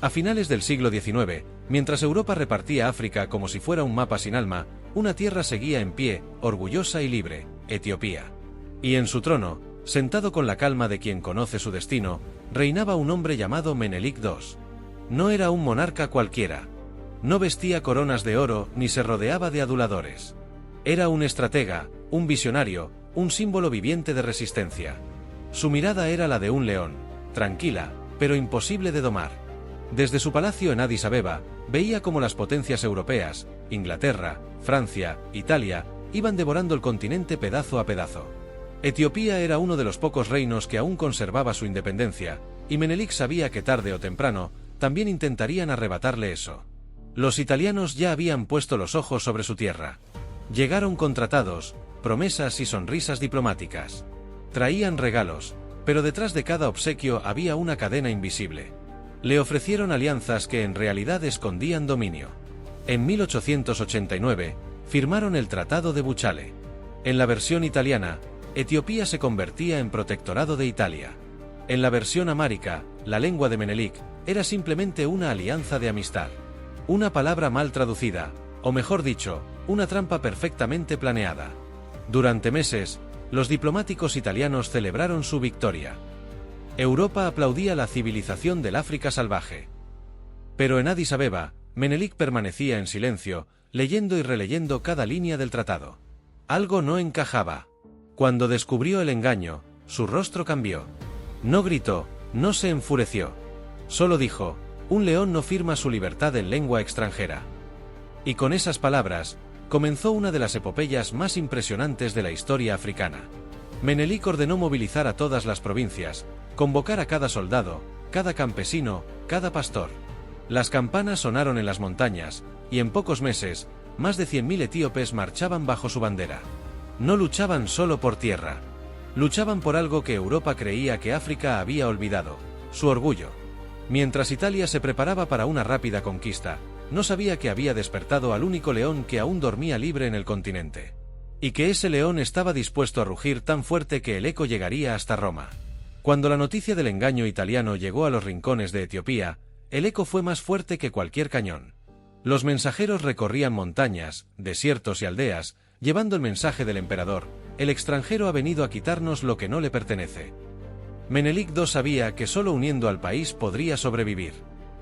A finales del siglo XIX, mientras Europa repartía África como si fuera un mapa sin alma, una tierra seguía en pie, orgullosa y libre, Etiopía. Y en su trono, sentado con la calma de quien conoce su destino, reinaba un hombre llamado Menelik II. No era un monarca cualquiera. No vestía coronas de oro ni se rodeaba de aduladores. Era un estratega, un visionario, un símbolo viviente de resistencia. Su mirada era la de un león, tranquila, pero imposible de domar. Desde su palacio en Addis Abeba, veía cómo las potencias europeas, Inglaterra, Francia, Italia, iban devorando el continente pedazo a pedazo. Etiopía era uno de los pocos reinos que aún conservaba su independencia, y Menelik sabía que tarde o temprano, también intentarían arrebatarle eso. Los italianos ya habían puesto los ojos sobre su tierra. Llegaron con tratados, promesas y sonrisas diplomáticas. Traían regalos, pero detrás de cada obsequio había una cadena invisible. Le ofrecieron alianzas que en realidad escondían dominio. En 1889, firmaron el Tratado de Buchale. En la versión italiana, Etiopía se convertía en protectorado de Italia. En la versión amárica, la lengua de Menelik, era simplemente una alianza de amistad. Una palabra mal traducida, o mejor dicho, una trampa perfectamente planeada. Durante meses, los diplomáticos italianos celebraron su victoria. Europa aplaudía la civilización del África salvaje. Pero en Addis Abeba, Menelik permanecía en silencio, leyendo y releyendo cada línea del tratado. Algo no encajaba. Cuando descubrió el engaño, su rostro cambió. No gritó, no se enfureció. Solo dijo: un león no firma su libertad en lengua extranjera. Y con esas palabras, comenzó una de las epopeyas más impresionantes de la historia africana. Menelik ordenó movilizar a todas las provincias, convocar a cada soldado, cada campesino, cada pastor. Las campanas sonaron en las montañas, y en pocos meses, más de 100.000 etíopes marchaban bajo su bandera. No luchaban solo por tierra. Luchaban por algo que Europa creía que África había olvidado: su orgullo. Mientras Italia se preparaba para una rápida conquista, no sabía que había despertado al único león que aún dormía libre en el continente. Y que ese león estaba dispuesto a rugir tan fuerte que el eco llegaría hasta Roma. Cuando la noticia del engaño italiano llegó a los rincones de Etiopía, el eco fue más fuerte que cualquier cañón. Los mensajeros recorrían montañas, desiertos y aldeas, llevando el mensaje del emperador: el extranjero ha venido a quitarnos lo que no le pertenece. Menelik II sabía que solo uniendo al país podría sobrevivir.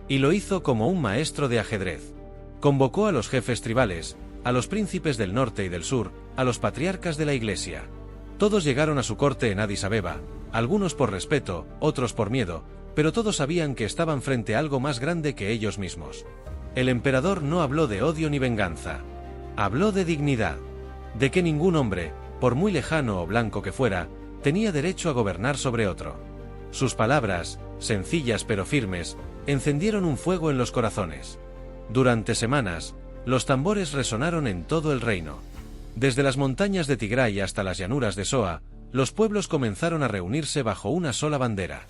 Y lo hizo como un maestro de ajedrez. Convocó a los jefes tribales, a los príncipes del norte y del sur, a los patriarcas de la iglesia. Todos llegaron a su corte en Addis Abeba, algunos por respeto, otros por miedo, pero todos sabían que estaban frente a algo más grande que ellos mismos. El emperador no habló de odio ni venganza. Habló de dignidad. De que ningún hombre, por muy lejano o blanco que fuera, tenía derecho a gobernar sobre otro. Sus palabras, sencillas pero firmes, encendieron un fuego en los corazones. Durante semanas, los tambores resonaron en todo el reino. Desde las montañas de Tigray hasta las llanuras de Soa, los pueblos comenzaron a reunirse bajo una sola bandera.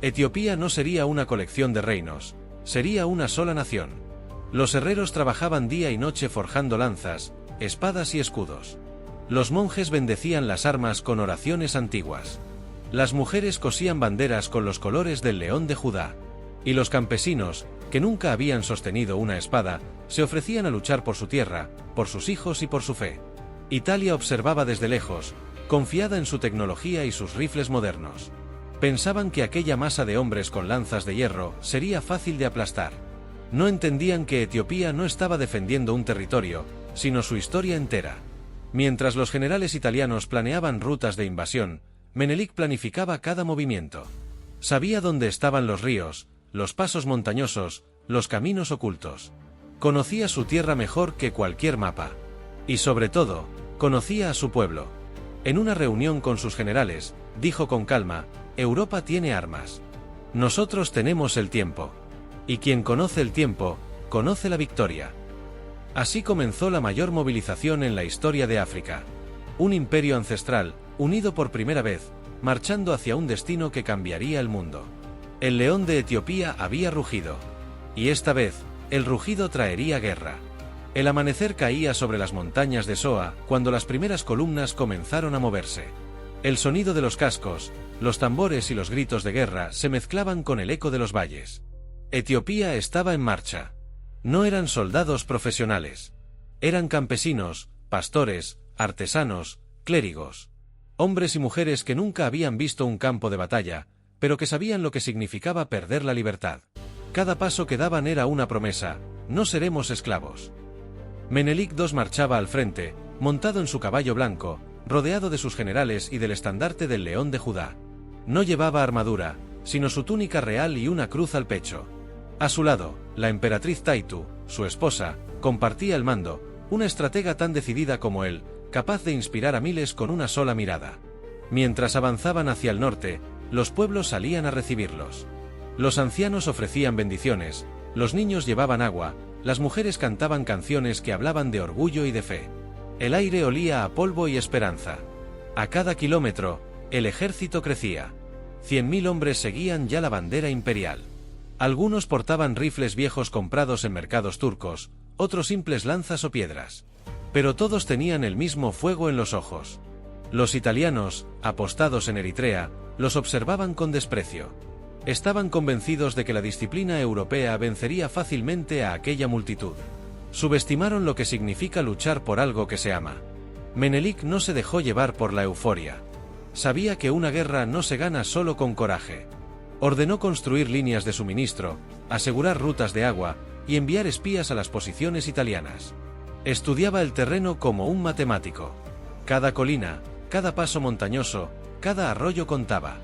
Etiopía no sería una colección de reinos, sería una sola nación. Los herreros trabajaban día y noche forjando lanzas, espadas y escudos. Los monjes bendecían las armas con oraciones antiguas. Las mujeres cosían banderas con los colores del león de Judá. Y los campesinos, que nunca habían sostenido una espada, se ofrecían a luchar por su tierra, por sus hijos y por su fe. Italia observaba desde lejos, confiada en su tecnología y sus rifles modernos. Pensaban que aquella masa de hombres con lanzas de hierro sería fácil de aplastar. No entendían que Etiopía no estaba defendiendo un territorio, sino su historia entera. Mientras los generales italianos planeaban rutas de invasión, Menelik planificaba cada movimiento. Sabía dónde estaban los ríos, los pasos montañosos, los caminos ocultos. Conocía su tierra mejor que cualquier mapa. Y sobre todo, conocía a su pueblo. En una reunión con sus generales, dijo con calma: Europa tiene armas. Nosotros tenemos el tiempo. Y quien conoce el tiempo, conoce la victoria. Así comenzó la mayor movilización en la historia de África. Un imperio ancestral, unido por primera vez, marchando hacia un destino que cambiaría el mundo. El león de Etiopía había rugido. Y esta vez, el rugido traería guerra. El amanecer caía sobre las montañas de Soa cuando las primeras columnas comenzaron a moverse. El sonido de los cascos, los tambores y los gritos de guerra se mezclaban con el eco de los valles. Etiopía estaba en marcha. No eran soldados profesionales. Eran campesinos, pastores, artesanos, clérigos. Hombres y mujeres que nunca habían visto un campo de batalla, pero que sabían lo que significaba perder la libertad. Cada paso que daban era una promesa: no seremos esclavos. Menelik II marchaba al frente, montado en su caballo blanco, rodeado de sus generales y del estandarte del león de Judá. No llevaba armadura, sino su túnica real y una cruz al pecho. A su lado, la emperatriz Taitu, su esposa, compartía el mando, una estratega tan decidida como él, capaz de inspirar a miles con una sola mirada. Mientras avanzaban hacia el norte, los pueblos salían a recibirlos. Los ancianos ofrecían bendiciones, los niños llevaban agua, las mujeres cantaban canciones que hablaban de orgullo y de fe. El aire olía a polvo y esperanza. A cada kilómetro, el ejército crecía. 100.000 hombres seguían ya la bandera imperial. Algunos portaban rifles viejos comprados en mercados turcos, otros simples lanzas o piedras. Pero todos tenían el mismo fuego en los ojos. Los italianos, apostados en Eritrea, los observaban con desprecio. Estaban convencidos de que la disciplina europea vencería fácilmente a aquella multitud. Subestimaron lo que significa luchar por algo que se ama. Menelik no se dejó llevar por la euforia. Sabía que una guerra no se gana solo con coraje. Ordenó construir líneas de suministro, asegurar rutas de agua y enviar espías a las posiciones italianas. Estudiaba el terreno como un matemático. Cada colina, cada paso montañoso, cada arroyo contaba.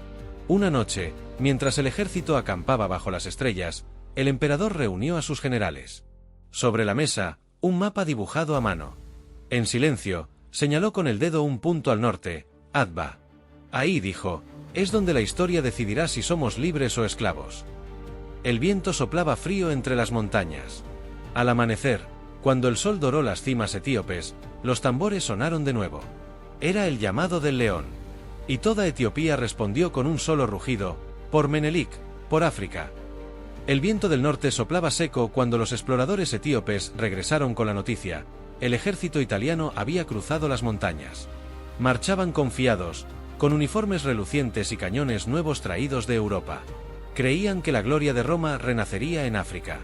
Una noche, mientras el ejército acampaba bajo las estrellas, el emperador reunió a sus generales. Sobre la mesa, un mapa dibujado a mano. En silencio, señaló con el dedo un punto al norte: Adva. Ahí, dijo, es donde la historia decidirá si somos libres o esclavos. El viento soplaba frío entre las montañas. Al amanecer, cuando el sol doró las cimas etíopes, los tambores sonaron de nuevo. Era el llamado del león. Y toda Etiopía respondió con un solo rugido: por Menelik, por África. El viento del norte soplaba seco cuando los exploradores etíopes regresaron con la noticia: el ejército italiano había cruzado las montañas. Marchaban confiados, con uniformes relucientes y cañones nuevos traídos de Europa. Creían que la gloria de Roma renacería en África.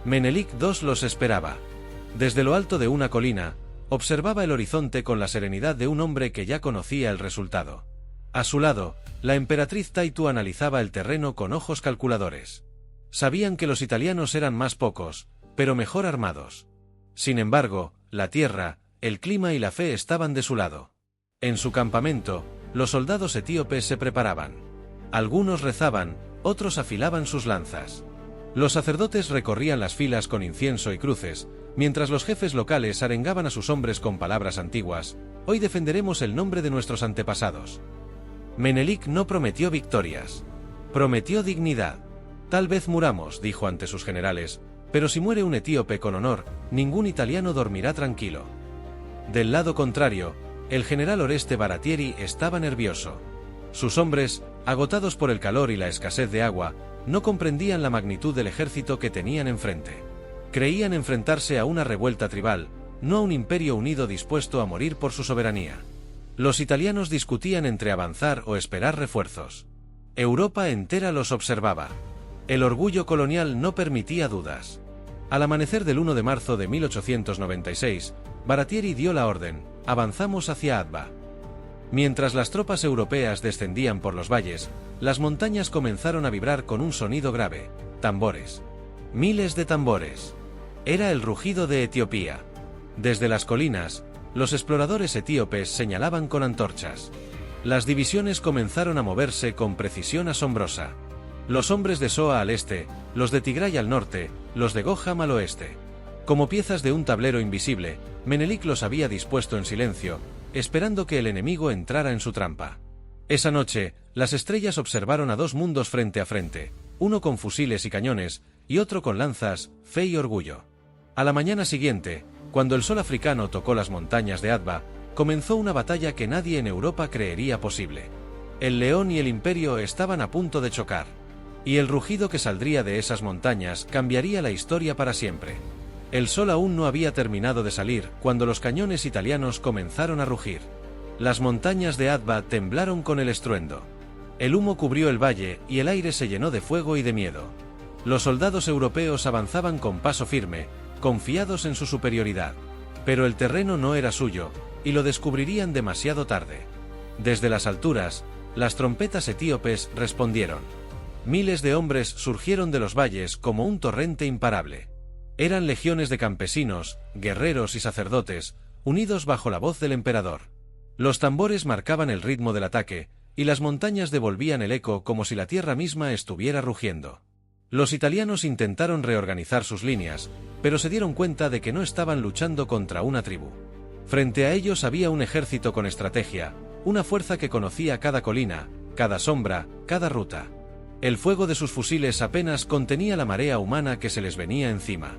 Menelik II los esperaba. Desde lo alto de una colina, observaba el horizonte con la serenidad de un hombre que ya conocía el resultado. A su lado, la emperatriz Taitu analizaba el terreno con ojos calculadores. Sabían que los italianos eran más pocos, pero mejor armados. Sin embargo, la tierra, el clima y la fe estaban de su lado. En su campamento, los soldados etíopes se preparaban. Algunos rezaban, otros afilaban sus lanzas. Los sacerdotes recorrían las filas con incienso y cruces, mientras los jefes locales arengaban a sus hombres con palabras antiguas: hoy defenderemos el nombre de nuestros antepasados. Menelik no prometió victorias. Prometió dignidad. Tal vez muramos, dijo ante sus generales, pero si muere un etíope con honor, ningún italiano dormirá tranquilo. Del lado contrario, el general Oreste Baratieri estaba nervioso. Sus hombres, agotados por el calor y la escasez de agua, no comprendían la magnitud del ejército que tenían enfrente. Creían enfrentarse a una revuelta tribal, no a un imperio unido dispuesto a morir por su soberanía. Los italianos discutían entre avanzar o esperar refuerzos. Europa entera los observaba. El orgullo colonial no permitía dudas. Al amanecer del 1 de marzo de 1896, Baratieri dio la orden: avanzamos hacia Adva. Mientras las tropas europeas descendían por los valles, las montañas comenzaron a vibrar con un sonido grave: tambores. Miles de tambores. Era el rugido de Etiopía. Desde las colinas, los exploradores etíopes señalaban con antorchas. Las divisiones comenzaron a moverse con precisión asombrosa. Los hombres de Soa al este, los de Tigray al norte, los de Goham al oeste. Como piezas de un tablero invisible, Menelik los había dispuesto en silencio, esperando que el enemigo entrara en su trampa. Esa noche, las estrellas observaron a dos mundos frente a frente, uno con fusiles y cañones, y otro con lanzas, fe y orgullo. A la mañana siguiente, cuando el sol africano tocó las montañas de Adva, comenzó una batalla que nadie en Europa creería posible. El león y el imperio estaban a punto de chocar. Y el rugido que saldría de esas montañas cambiaría la historia para siempre. El sol aún no había terminado de salir cuando los cañones italianos comenzaron a rugir. Las montañas de Adva temblaron con el estruendo. El humo cubrió el valle y el aire se llenó de fuego y de miedo. Los soldados europeos avanzaban con paso firme, confiados en su superioridad. Pero el terreno no era suyo, y lo descubrirían demasiado tarde. Desde las alturas, las trompetas etíopes respondieron. Miles de hombres surgieron de los valles como un torrente imparable. Eran legiones de campesinos, guerreros y sacerdotes, unidos bajo la voz del emperador. Los tambores marcaban el ritmo del ataque, y las montañas devolvían el eco como si la tierra misma estuviera rugiendo. Los italianos intentaron reorganizar sus líneas, pero se dieron cuenta de que no estaban luchando contra una tribu. Frente a ellos había un ejército con estrategia, una fuerza que conocía cada colina, cada sombra, cada ruta. El fuego de sus fusiles apenas contenía la marea humana que se les venía encima.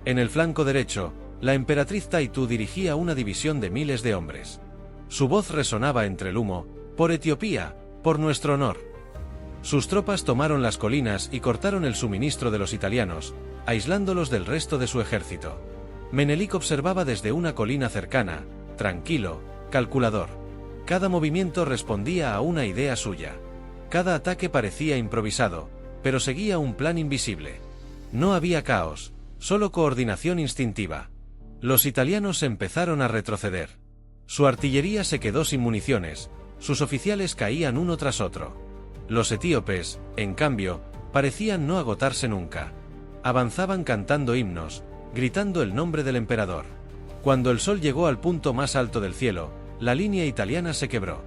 En el flanco derecho, la emperatriz Taitu dirigía una división de miles de hombres. Su voz resonaba entre el humo: «Por Etiopía, por nuestro honor». Sus tropas tomaron las colinas y cortaron el suministro de los italianos, aislándolos del resto de su ejército. Menelik observaba desde una colina cercana, tranquilo, calculador. Cada movimiento respondía a una idea suya. Cada ataque parecía improvisado, pero seguía un plan invisible. No había caos, solo coordinación instintiva. Los italianos empezaron a retroceder. Su artillería se quedó sin municiones, sus oficiales caían uno tras otro. Los etíopes, en cambio, parecían no agotarse nunca. Avanzaban cantando himnos, gritando el nombre del emperador. Cuando el sol llegó al punto más alto del cielo, la línea italiana se quebró.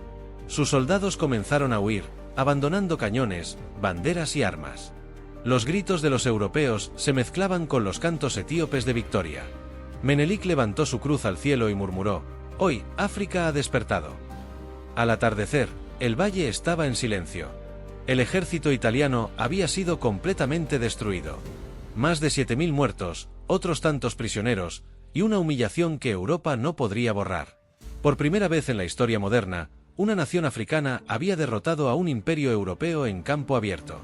Sus soldados comenzaron a huir, abandonando cañones, banderas y armas. Los gritos de los europeos se mezclaban con los cantos etíopes de victoria. Menelik levantó su cruz al cielo y murmuró: «Hoy, África ha despertado». Al atardecer, el valle estaba en silencio. El ejército italiano había sido completamente destruido. Más de 7.000 muertos, otros tantos prisioneros, y una humillación que Europa no podría borrar. Por primera vez en la historia moderna, una nación africana había derrotado a un imperio europeo en campo abierto.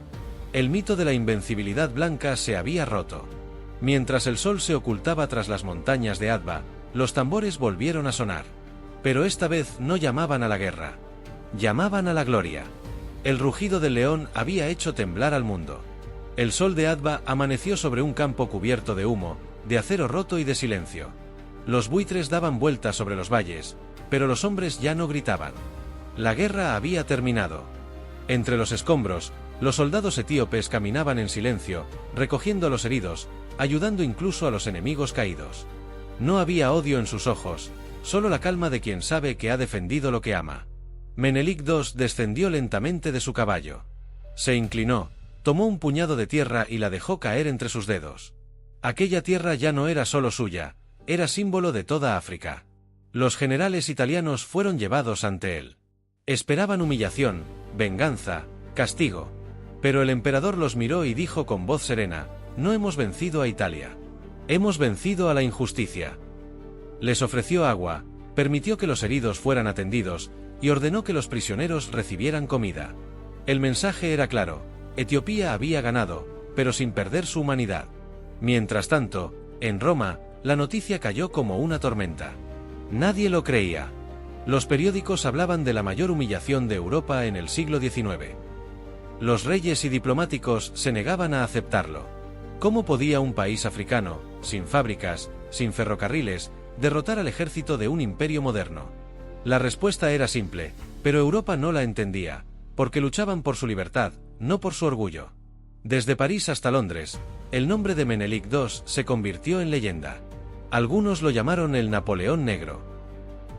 El mito de la invencibilidad blanca se había roto. Mientras el sol se ocultaba tras las montañas de Adva, los tambores volvieron a sonar. Pero esta vez no llamaban a la guerra. Llamaban a la gloria. El rugido del león había hecho temblar al mundo. El sol de Adva amaneció sobre un campo cubierto de humo, de acero roto y de silencio. Los buitres daban vueltas sobre los valles, pero los hombres ya no gritaban. La guerra había terminado. Entre los escombros, los soldados etíopes caminaban en silencio, recogiendo a los heridos, ayudando incluso a los enemigos caídos. No había odio en sus ojos, solo la calma de quien sabe que ha defendido lo que ama. Menelik II descendió lentamente de su caballo. Se inclinó, tomó un puñado de tierra y la dejó caer entre sus dedos. Aquella tierra ya no era solo suya, era símbolo de toda África. Los generales italianos fueron llevados ante él. Esperaban humillación, venganza, castigo. Pero el emperador los miró y dijo con voz serena: «No hemos vencido a Italia. Hemos vencido a la injusticia». Les ofreció agua, permitió que los heridos fueran atendidos, y ordenó que los prisioneros recibieran comida. El mensaje era claro: Etiopía había ganado, pero sin perder su humanidad. Mientras tanto, en Roma, la noticia cayó como una tormenta. Nadie lo creía. Los periódicos hablaban de la mayor humillación de Europa en el siglo XIX. Los reyes y diplomáticos se negaban a aceptarlo. ¿Cómo podía un país africano, sin fábricas, sin ferrocarriles, derrotar al ejército de un imperio moderno? La respuesta era simple, pero Europa no la entendía, porque luchaban por su libertad, no por su orgullo. Desde París hasta Londres, el nombre de Menelik II se convirtió en leyenda. Algunos lo llamaron el Napoleón Negro.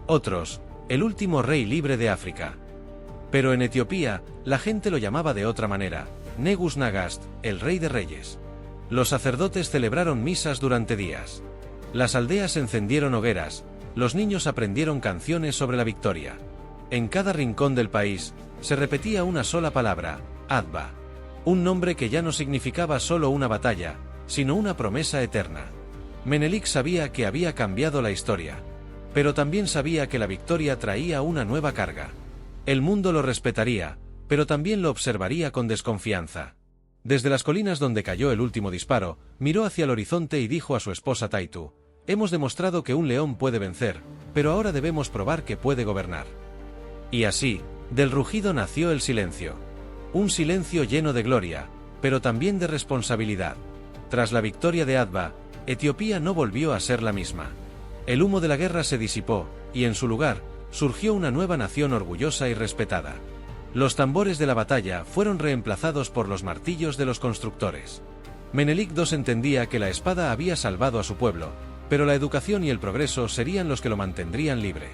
Otros, el último rey libre de África. Pero en Etiopía, la gente lo llamaba de otra manera: Negus Nagast, el rey de reyes. Los sacerdotes celebraron misas durante días. Las aldeas encendieron hogueras, los niños aprendieron canciones sobre la victoria. En cada rincón del país, se repetía una sola palabra: Adva. Un nombre que ya no significaba solo una batalla, sino una promesa eterna. Menelik sabía que había cambiado la historia. Pero también sabía que la victoria traía una nueva carga. El mundo lo respetaría, pero también lo observaría con desconfianza. Desde las colinas donde cayó el último disparo, miró hacia el horizonte y dijo a su esposa Taitu: «Hemos demostrado que un león puede vencer, pero ahora debemos probar que puede gobernar». Y así, del rugido nació el silencio. Un silencio lleno de gloria, pero también de responsabilidad. Tras la victoria de Adva, Etiopía no volvió a ser la misma. El humo de la guerra se disipó, y en su lugar, surgió una nueva nación orgullosa y respetada. Los tambores de la batalla fueron reemplazados por los martillos de los constructores. Menelik II entendía que la espada había salvado a su pueblo, pero la educación y el progreso serían los que lo mantendrían libre.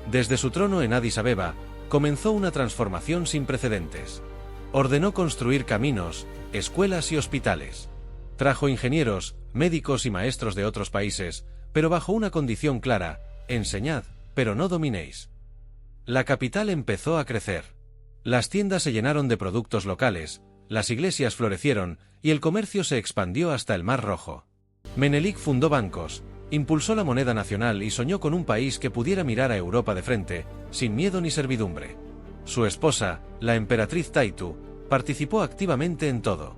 Desde su trono en Addis Abeba, comenzó una transformación sin precedentes. Ordenó construir caminos, escuelas y hospitales. Trajo ingenieros, médicos y maestros de otros países, pero bajo una condición clara: enseñad, pero no dominéis. La capital empezó a crecer. Las tiendas se llenaron de productos locales, las iglesias florecieron, y el comercio se expandió hasta el Mar Rojo. Menelik fundó bancos, impulsó la moneda nacional y soñó con un país que pudiera mirar a Europa de frente, sin miedo ni servidumbre. Su esposa, la emperatriz Taitu, participó activamente en todo.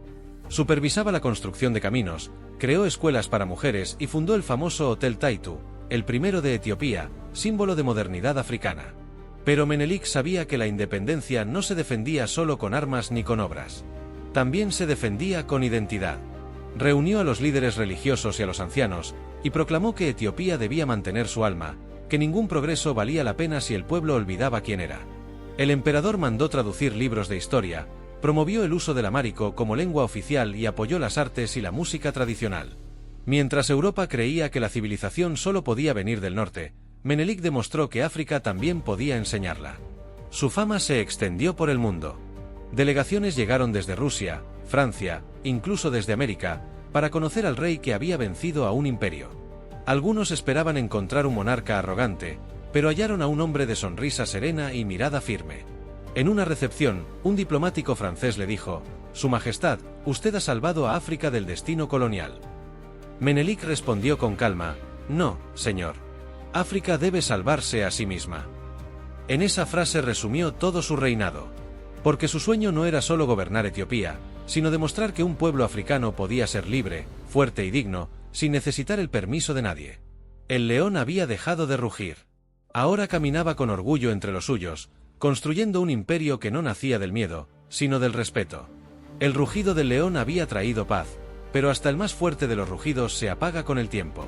Supervisaba la construcción de caminos, creó escuelas para mujeres y fundó el famoso Hotel Taitu, el primero de Etiopía, símbolo de modernidad africana. Pero Menelik sabía que la independencia no se defendía solo con armas ni con obras. También se defendía con identidad. Reunió a los líderes religiosos y a los ancianos, y proclamó que Etiopía debía mantener su alma, que ningún progreso valía la pena si el pueblo olvidaba quién era. El emperador mandó traducir libros de historia, promovió el uso del amárico como lengua oficial y apoyó las artes y la música tradicional. Mientras Europa creía que la civilización solo podía venir del norte, Menelik demostró que África también podía enseñarla. Su fama se extendió por el mundo. Delegaciones llegaron desde Rusia, Francia, incluso desde América, para conocer al rey que había vencido a un imperio. Algunos esperaban encontrar un monarca arrogante, pero hallaron a un hombre de sonrisa serena y mirada firme. En una recepción, un diplomático francés le dijo: «Su Majestad, usted ha salvado a África del destino colonial». Menelik respondió con calma: «No, señor. África debe salvarse a sí misma». En esa frase resumió todo su reinado. Porque su sueño no era solo gobernar Etiopía, sino demostrar que un pueblo africano podía ser libre, fuerte y digno, sin necesitar el permiso de nadie. El león había dejado de rugir. Ahora caminaba con orgullo entre los suyos, construyendo un imperio que no nacía del miedo, sino del respeto. El rugido del león había traído paz, pero hasta el más fuerte de los rugidos se apaga con el tiempo.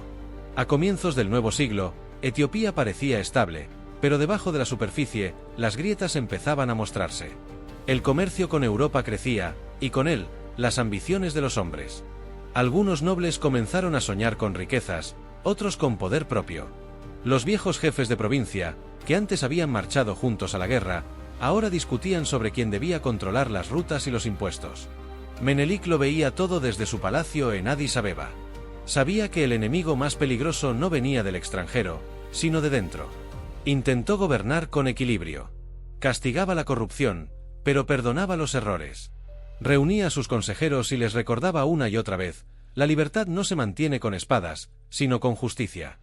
A comienzos del nuevo siglo, Etiopía parecía estable, pero debajo de la superficie, las grietas empezaban a mostrarse. El comercio con Europa crecía, y con él, las ambiciones de los hombres. Algunos nobles comenzaron a soñar con riquezas, otros con poder propio. Los viejos jefes de provincia, que antes habían marchado juntos a la guerra, ahora discutían sobre quién debía controlar las rutas y los impuestos. Menelik lo veía todo desde su palacio en Addis Abeba. Sabía que el enemigo más peligroso no venía del extranjero, sino de dentro. Intentó gobernar con equilibrio. Castigaba la corrupción, pero perdonaba los errores. Reunía a sus consejeros y les recordaba una y otra vez: la libertad no se mantiene con espadas, sino con justicia.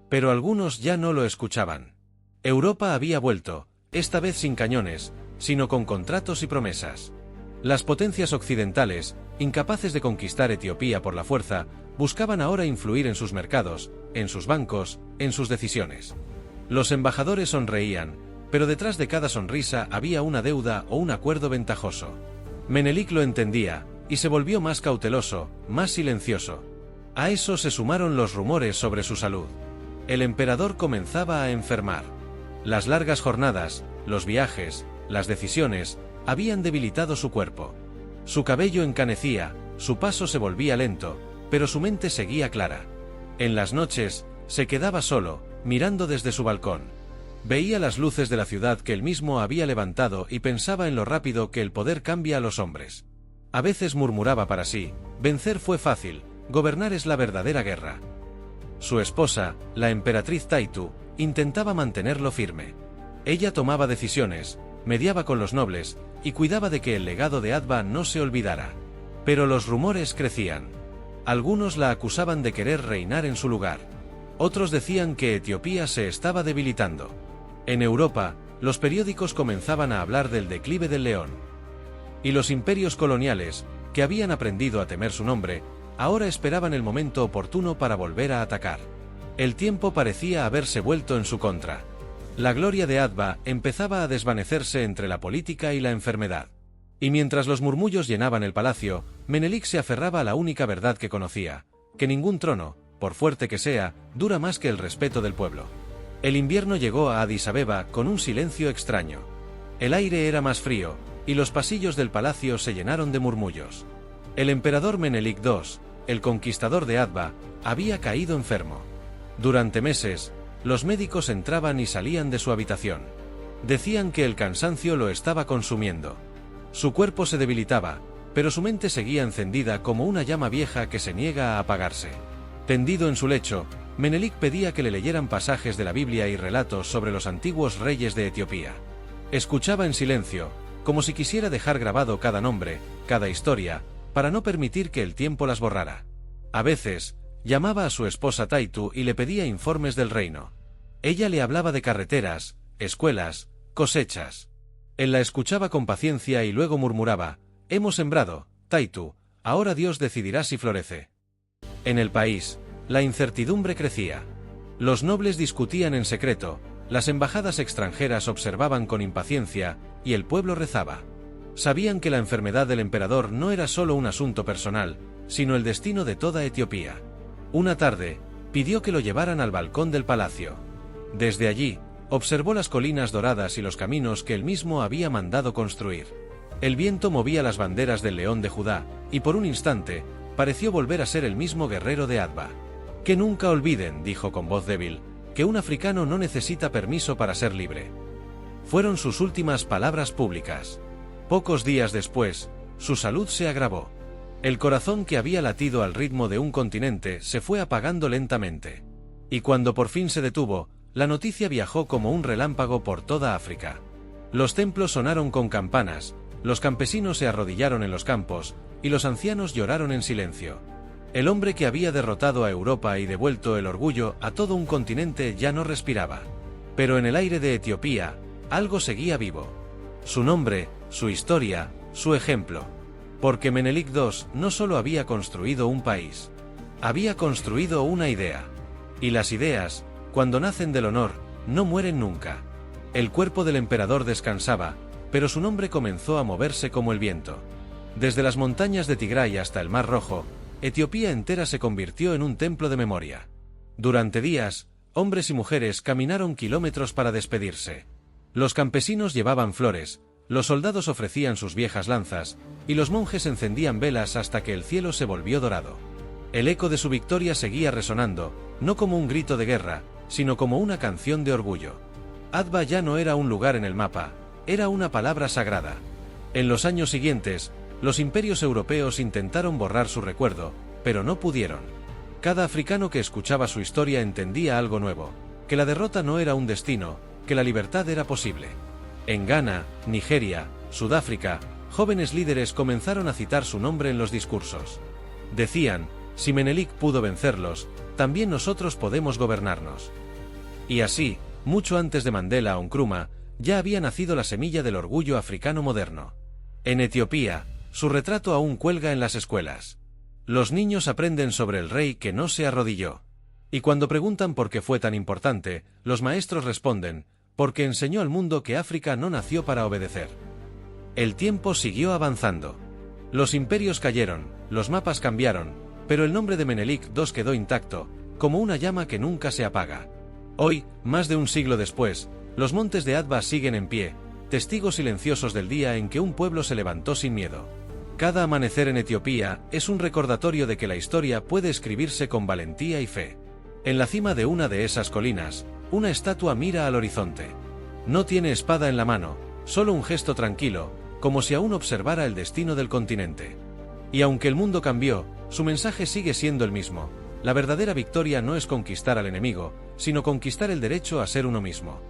Pero algunos ya no lo escuchaban. Europa había vuelto, esta vez sin cañones, sino con contratos y promesas. Las potencias occidentales, incapaces de conquistar Etiopía por la fuerza, buscaban ahora influir en sus mercados, en sus bancos, en sus decisiones. Los embajadores sonreían, pero detrás de cada sonrisa había una deuda o un acuerdo ventajoso. Menelik lo entendía, y se volvió más cauteloso, más silencioso. A eso se sumaron los rumores sobre su salud. El emperador comenzaba a enfermar. Las largas jornadas, los viajes, las decisiones, habían debilitado su cuerpo. Su cabello encanecía, su paso se volvía lento, pero su mente seguía clara. En las noches, se quedaba solo, mirando desde su balcón. Veía las luces de la ciudad que él mismo había levantado y pensaba en lo rápido que el poder cambia a los hombres. A veces murmuraba para sí: vencer fue fácil, gobernar es la verdadera guerra. Su esposa, la emperatriz Taitu, intentaba mantenerlo firme. Ella tomaba decisiones, mediaba con los nobles, y cuidaba de que el legado de Adva no se olvidara. Pero los rumores crecían. Algunos la acusaban de querer reinar en su lugar. Otros decían que Etiopía se estaba debilitando. En Europa, los periódicos comenzaban a hablar del declive del león. Y los imperios coloniales, que habían aprendido a temer su nombre, ahora esperaban el momento oportuno para volver a atacar. El tiempo parecía haberse vuelto en su contra. La gloria de Adva empezaba a desvanecerse entre la política y la enfermedad. Y mientras los murmullos llenaban el palacio, Menelik se aferraba a la única verdad que conocía, que ningún trono, por fuerte que sea, dura más que el respeto del pueblo. El invierno llegó a Addis Abeba con un silencio extraño. El aire era más frío, y los pasillos del palacio se llenaron de murmullos. El emperador Menelik II, el conquistador de Adva, había caído enfermo. Durante meses, los médicos entraban y salían de su habitación. Decían que el cansancio lo estaba consumiendo. Su cuerpo se debilitaba, pero su mente seguía encendida como una llama vieja que se niega a apagarse. Tendido en su lecho, Menelik pedía que le leyeran pasajes de la Biblia y relatos sobre los antiguos reyes de Etiopía. Escuchaba en silencio, como si quisiera dejar grabado cada nombre, cada historia, para no permitir que el tiempo las borrara. A veces, llamaba a su esposa Taitu y le pedía informes del reino. Ella le hablaba de carreteras, escuelas, cosechas. Él la escuchaba con paciencia y luego murmuraba: «Hemos sembrado, Taitu, ahora Dios decidirá si florece». En el país, la incertidumbre crecía. Los nobles discutían en secreto, las embajadas extranjeras observaban con impaciencia, y el pueblo rezaba. Sabían que la enfermedad del emperador no era solo un asunto personal, sino el destino de toda Etiopía. Una tarde, pidió que lo llevaran al balcón del palacio. Desde allí, observó las colinas doradas y los caminos que él mismo había mandado construir. El viento movía las banderas del león de Judá, y por un instante, pareció volver a ser el mismo guerrero de Adva. «Que nunca olviden», dijo con voz débil, «que un africano no necesita permiso para ser libre». Fueron sus últimas palabras públicas. Pocos días después, su salud se agravó. El corazón que había latido al ritmo de un continente se fue apagando lentamente. Y cuando por fin se detuvo, la noticia viajó como un relámpago por toda África. Los templos sonaron con campanas, los campesinos se arrodillaron en los campos, y los ancianos lloraron en silencio. El hombre que había derrotado a Europa y devuelto el orgullo a todo un continente ya no respiraba. Pero en el aire de Etiopía, algo seguía vivo. Su nombre, su historia, su ejemplo. Porque Menelik II no solo había construido un país, había construido una idea. Y las ideas, cuando nacen del honor, no mueren nunca. El cuerpo del emperador descansaba, pero su nombre comenzó a moverse como el viento. Desde las montañas de Tigray hasta el Mar Rojo, Etiopía entera se convirtió en un templo de memoria. Durante días, hombres y mujeres caminaron kilómetros para despedirse. Los campesinos llevaban flores, los soldados ofrecían sus viejas lanzas, y los monjes encendían velas hasta que el cielo se volvió dorado. El eco de su victoria seguía resonando, no como un grito de guerra, sino como una canción de orgullo. Adva ya no era un lugar en el mapa, era una palabra sagrada. En los años siguientes, los imperios europeos intentaron borrar su recuerdo, pero no pudieron. Cada africano que escuchaba su historia entendía algo nuevo, que la derrota no era un destino, que la libertad era posible. En Ghana, Nigeria, Sudáfrica, jóvenes líderes comenzaron a citar su nombre en los discursos. Decían: si Menelik pudo vencerlos, también nosotros podemos gobernarnos. Y así, mucho antes de Mandela o Nkrumah, ya había nacido la semilla del orgullo africano moderno. En Etiopía, su retrato aún cuelga en las escuelas. Los niños aprenden sobre el rey que no se arrodilló. Y cuando preguntan por qué fue tan importante, los maestros responden: porque enseñó al mundo que África no nació para obedecer. El tiempo siguió avanzando. Los imperios cayeron, los mapas cambiaron, pero el nombre de Menelik II quedó intacto, como una llama que nunca se apaga. Hoy, más de un siglo después, los montes de Adva siguen en pie, testigos silenciosos del día en que un pueblo se levantó sin miedo. Cada amanecer en Etiopía es un recordatorio de que la historia puede escribirse con valentía y fe. En la cima de una de esas colinas, una estatua mira al horizonte. No tiene espada en la mano, solo un gesto tranquilo, como si aún observara el destino del continente. Y aunque el mundo cambió, su mensaje sigue siendo el mismo: la verdadera victoria no es conquistar al enemigo, sino conquistar el derecho a ser uno mismo.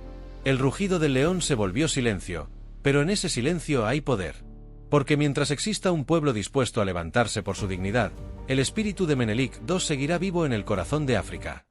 El rugido del león se volvió silencio, pero en ese silencio hay poder. Porque mientras exista un pueblo dispuesto a levantarse por su dignidad, el espíritu de Menelik II seguirá vivo en el corazón de África.